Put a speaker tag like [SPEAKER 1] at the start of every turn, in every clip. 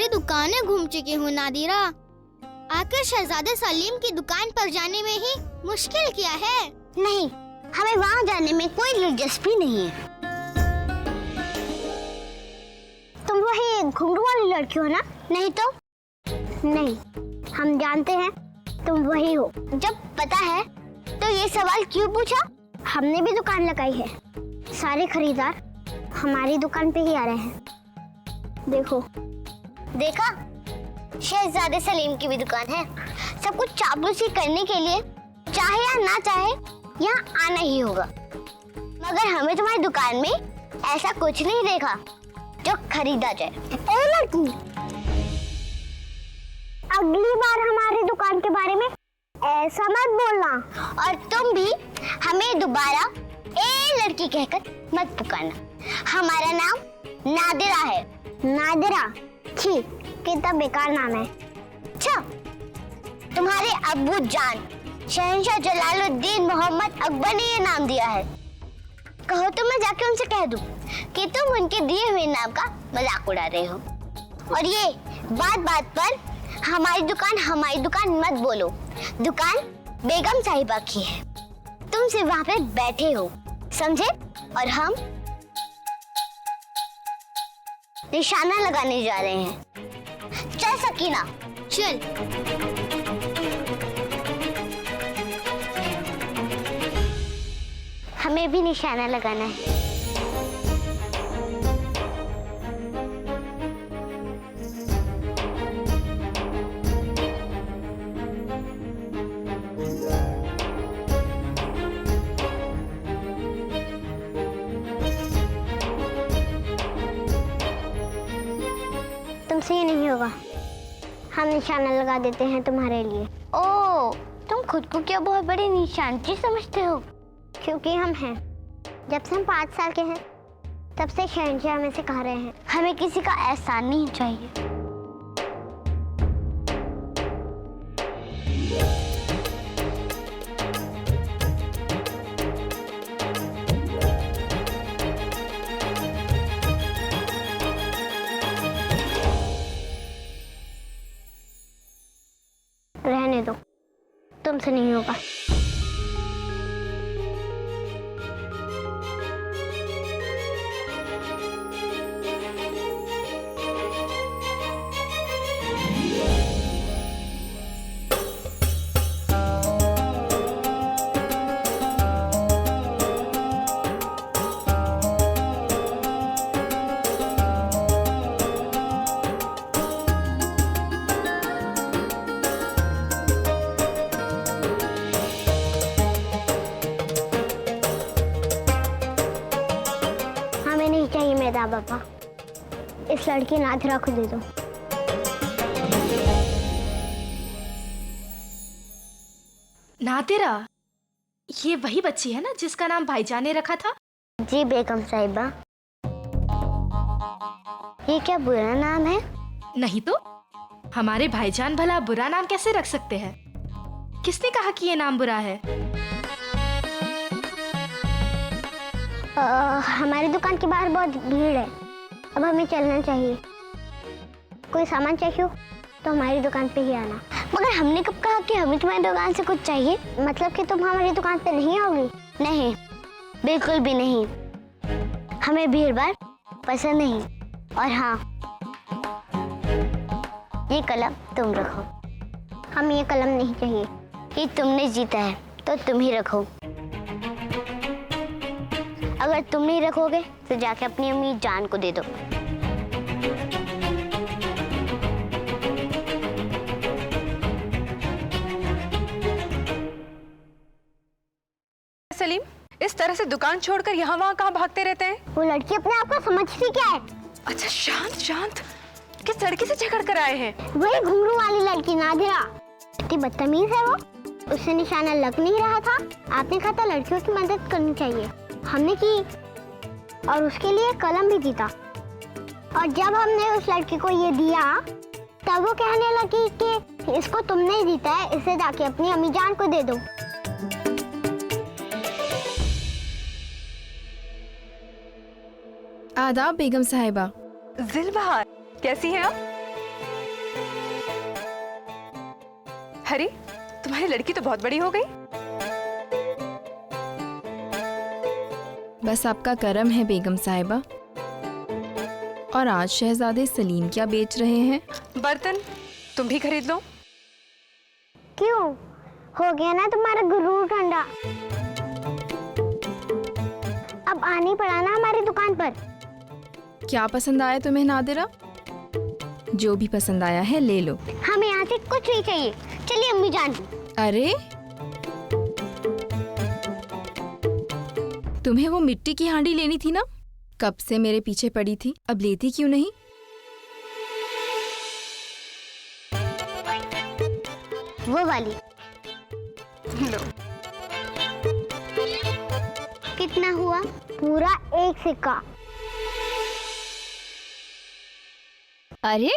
[SPEAKER 1] सारी दुकानें घूम चुकी हूँ नादिरा। आखिर शहजादे सलीम की दुकान पर जाने में ही मुश्किल क्या है?
[SPEAKER 2] नहीं, हमें वहाँ जाने में कोई दिलचस्पी नहीं है। तुम वही घुंघरू वाली लड़की हो ना? नहीं तो? नहीं, हम जानते हैं तुम वही हो। जब पता है तो ये सवाल क्यों पूछा? हमने भी दुकान लगाई है, सारे खरीदार हमारी दुकान पे ही आ रहे हैं। देखो, देखा? शहजादे सलीम की भी दुकान है। सब कुछ चापलूसी करने के लिए चाहे या ना चाहे यहाँ आना ही होगा। मगर हमें तुम्हारी दुकान में ऐसा कुछ नहीं देखा जो खरीदा जाए। ए लड़की, अगली बार हमारी दुकान के बारे में ऐसा मत बोलना, और तुम भी हमें दोबारा ए लड़की कहकर मत पुकारना। हमारा नाम नादिरा है। नादिरा? छी, कितना बेकार नाम है। अच्छा, तुम्हारे अब्बू जान शहंशाह जलालुद्दीन मोहम्मद अकबर ने ये नाम दिया है। कहो तो मैं जाके उनसे कह दूं कि तुम उनके दिए हुए नाम का मजाक उड़ा रहे हो। और ये बात बात पर हमारी दुकान मत बोलो। दुकान बेगम साहिबा की है, तुम सिर्फ वहाँ पे बैठे हो, समझे? और हम निशाना लगाने जा रहे हैं। चल सकीना,
[SPEAKER 1] चल।
[SPEAKER 2] हमें भी निशाना लगाना है। तुमसे ये नहीं होगा, हम निशाना लगा देते हैं तुम्हारे लिए। ओ, तुम खुद को क्या बहुत बड़ी निशानची समझते हो? क्योंकि हम हैं। जब से हम 5 साल के हैं तब से शहंशाह हमें सिखा रहे हैं, हमें किसी का एहसान नहीं चाहिए। रहने दो, तुमसे नहीं होगा। चाहिए मेरा पापा, इस लड़की नादिरा को दे दो।
[SPEAKER 3] नादिरा, ये वही बच्ची है ना जिसका नाम भाईजान ने रखा था?
[SPEAKER 2] जी बेगम साहिबा। ये क्या बुरा नाम है?
[SPEAKER 3] नहीं तो, हमारे भाईजान भला बुरा नाम कैसे रख सकते हैं? किसने कहा कि ये नाम बुरा है?
[SPEAKER 2] हमारी दुकान के बाहर बहुत भीड़ है, अब हमें चलना चाहिए। कोई सामान चाहिए हो तो हमारी दुकान पे ही आना। मगर हमने कब कहा कि हमें तुम्हारी दुकान से कुछ चाहिए? मतलब कि तुम हमारी दुकान पे नहीं आओगी? नहीं, बिल्कुल भी नहीं। हमें भीड़-भाड़ पसंद नहीं। और हाँ, ये कलम तुम रखो। हम ये कलम नहीं चाहिए। ये तुमने जीता है तो तुम ही रखो। अगर तुम नहीं रखोगे तो जाके अपनी अम्मी जान को दे दो।
[SPEAKER 4] सलीम, इस तरह से दुकान छोड़कर यहाँ वहाँ कहाँ भागते रहते हैं?
[SPEAKER 2] वो लड़की अपने आप को समझती क्या है?
[SPEAKER 4] अच्छा, शांत शांत। किस लड़की से झगड़ कर आए हैं?
[SPEAKER 2] वही घुंघरू वाली लड़की नादिरा। इतनी बदतमीज है वो। उससे निशाना लग नहीं रहा था। आपने कहा था लड़कियों की मदद करनी चाहिए, हमने की और उसके लिए कलम भी जीता। और जब हमने उस लड़की को ये दिया तब वो कहने लगी कि इसको तुमने जीता है, इसे जाके अपनी अम्मी जान को दे दो।
[SPEAKER 5] आदाब बेगम साहिबा।
[SPEAKER 4] जिलबहार, कैसी हैं आप? अरे तुम्हारी लड़की तो बहुत बड़ी हो गई।
[SPEAKER 5] बस आपका करम है बेगम साहिबा। और आज शहजादे सलीम क्या बेच रहे हैं?
[SPEAKER 4] बर्तन तुम भी खरीद लो।
[SPEAKER 2] क्यों, हो गया ना तुम्हारा गुरूर ठंडा। अब आनी पड़ा ना हमारी दुकान पर।
[SPEAKER 5] क्या पसंद आया तुम्हें नादिरा? जो भी पसंद आया है ले लो।
[SPEAKER 2] हमें यहाँ से कुछ नहीं चाहिए, चलिए अम्मी जान।
[SPEAKER 5] अरे तुम्हें वो मिट्टी की हांडी लेनी थी ना, कब से मेरे पीछे पड़ी थी, अब लेती क्यों नहीं?
[SPEAKER 2] वो वाली।
[SPEAKER 4] लो।
[SPEAKER 2] कितना हुआ? पूरा 1 सिक्का।
[SPEAKER 6] अरे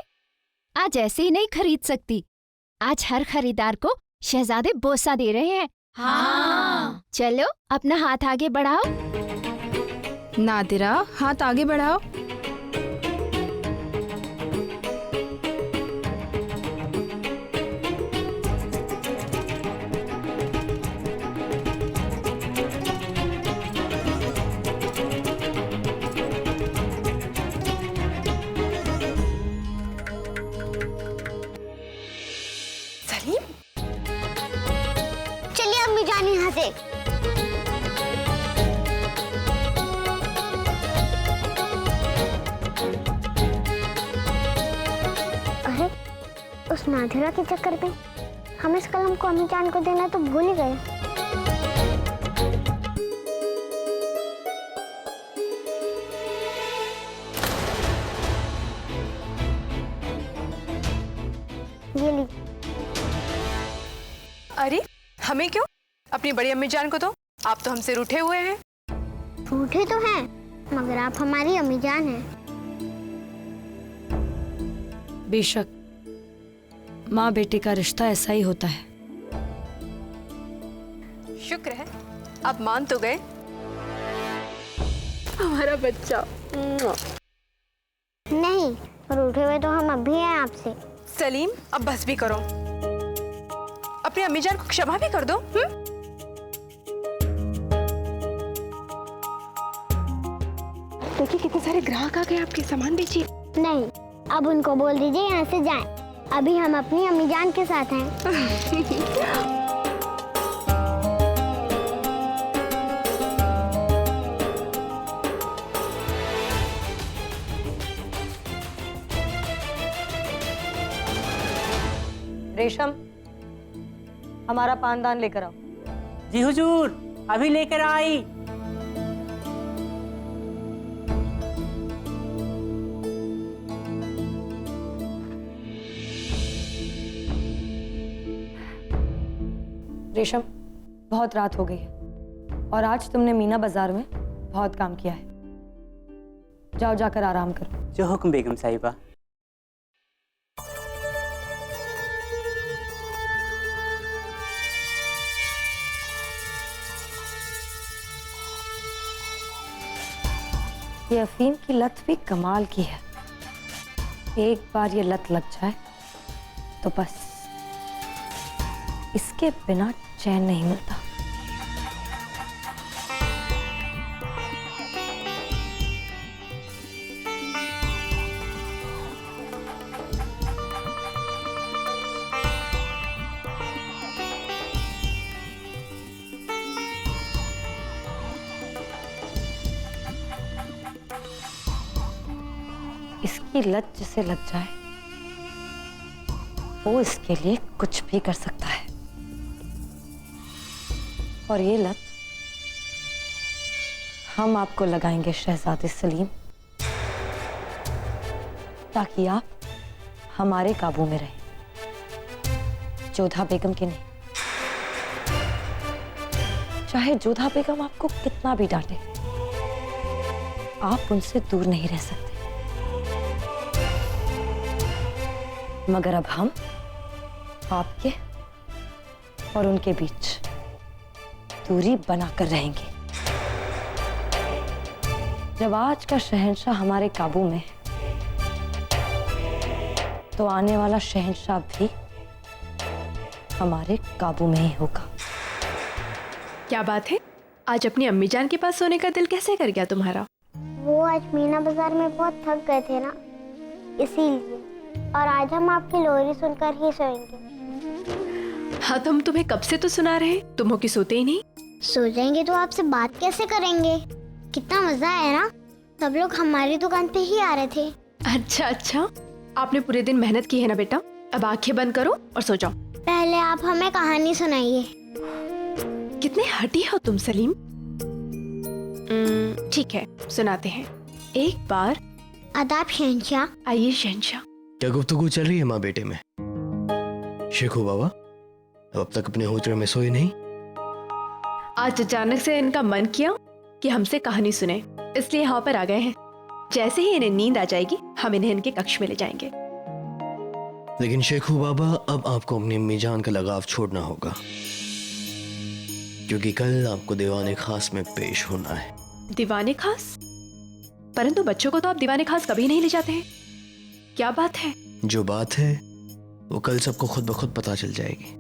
[SPEAKER 6] आज ऐसे ही नहीं खरीद सकती। आज हर खरीदार को शहजादे बोसा दे रहे हैं। हाँ। चलो अपना हाथ आगे बढ़ाओ।
[SPEAKER 5] नादिरा हाथ आगे बढ़ाओ।
[SPEAKER 4] सलीम,
[SPEAKER 2] चलिए अम्मी जान यहाँ से। अरे उस नादिरा के चक्कर में हम इस कलम को अम्मी जान को देना तो भूल ही गए। ये ली।
[SPEAKER 4] अरे हमें क्यों? अपनी बड़ी अम्मी जान को दो। आप तो हमसे रूठे हुए हैं।
[SPEAKER 2] रूठे तो हैं, मगर आप हमारी अम्मी जान हैं।
[SPEAKER 7] बेशक माँ बेटे का रिश्ता ऐसा ही होता है।
[SPEAKER 4] शुक्र है आप मान तो गए। हमारा बच्चा।
[SPEAKER 2] नहीं, रूठे हुए तो हम अब भी हैं आपसे।
[SPEAKER 4] सलीम अब बस भी करो। अपनी अम्मी जान को क्षमा भी कर दो। देखिए कितने सारे ग्राहक आ गए, आपके सामान बेचिए।
[SPEAKER 2] नहीं, अब उनको बोल दीजिए यहाँ से जाएं। अभी हम अपनी अम्मी जान के साथ हैं।
[SPEAKER 8] रेशम, हमारा पानदान लेकर आओ।
[SPEAKER 9] जी हुजूर, अभी लेकर आई।
[SPEAKER 8] रेशम, बहुत रात हो गई है और आज तुमने मीना बाजार में बहुत काम किया है। जाओ जाकर आराम करो।
[SPEAKER 9] जो हुक्म बेगम साहिबा।
[SPEAKER 8] ये अफीम की लत भी कमाल की है। एक बार ये लत लग जाए तो बस इसके बिना चैन नहीं मिलता। इसकी लत जिसे लग जाए वो इसके लिए कुछ भी कर सकता है। और ये लत हम आपको लगाएंगे शहजादे सलीम, ताकि आप हमारे काबू में रहें, जोधा बेगम के नहीं। चाहे जोधा बेगम आपको कितना भी डांटे, आप उनसे दूर नहीं रह सकते। मगर अब हम आपके और उनके बीच दूरी बनाकर रहेंगे। जब आज का शहंशाह हमारे काबू में है, तो आने वाला शहंशाह भी हमारे काबू में ही होगा।
[SPEAKER 4] क्या बात है, आज अपनी अम्मी जान के पास सोने का दिल कैसे कर गया तुम्हारा?
[SPEAKER 2] वो आज मीना बाजार में बहुत थक गए थे ना, इसीलिए। और आज हम आपकी लोरी सुनकर ही सोएंगे।
[SPEAKER 4] हाँ तो हम तुम्हें कब से तो सुना रहे हैं, तुम हो कि सोते ही नहीं।
[SPEAKER 2] सो जाएंगे तो आपसे बात कैसे करेंगे? कितना मजा आया ना, सब लोग हमारी दुकान पे ही आ रहे थे।
[SPEAKER 4] अच्छा अच्छा, आपने पूरे दिन मेहनत की है ना बेटा, अब आंखें बंद करो और सो जाओ।
[SPEAKER 2] पहले आप हमें कहानी सुनाइए।
[SPEAKER 4] कितने हठी हो तुम सलीम। ठीक है, सुनाते हैं। एक बार।
[SPEAKER 2] आदाब शहंशाह।
[SPEAKER 4] आइए शहंशाह।
[SPEAKER 10] क्या गुफ्तगू चल रही है माँ बेटे में? शेखू बाबा अब तक अपने हुजरे में सोए नहीं?
[SPEAKER 4] आज अचानक से इनका मन किया कि हमसे कहानी सुने, इसलिए यहाँ पर आ गए हैं। जैसे ही इन्हें नींद आ जाएगी हम इन्हें इनके कक्ष में ले जाएंगे।
[SPEAKER 10] लेकिन शेखू बाबा अब आपको अपनी अम्मी जान का लगाव छोड़ना होगा, क्योंकि कल आपको दीवाने खास में पेश होना है।
[SPEAKER 4] दीवाने खास? परंतु बच्चों को तो आप दीवाने खास कभी नहीं ले जाते हैं, क्या बात है?
[SPEAKER 10] जो बात है वो कल सबको खुद ब खुद पता चल जाएगी।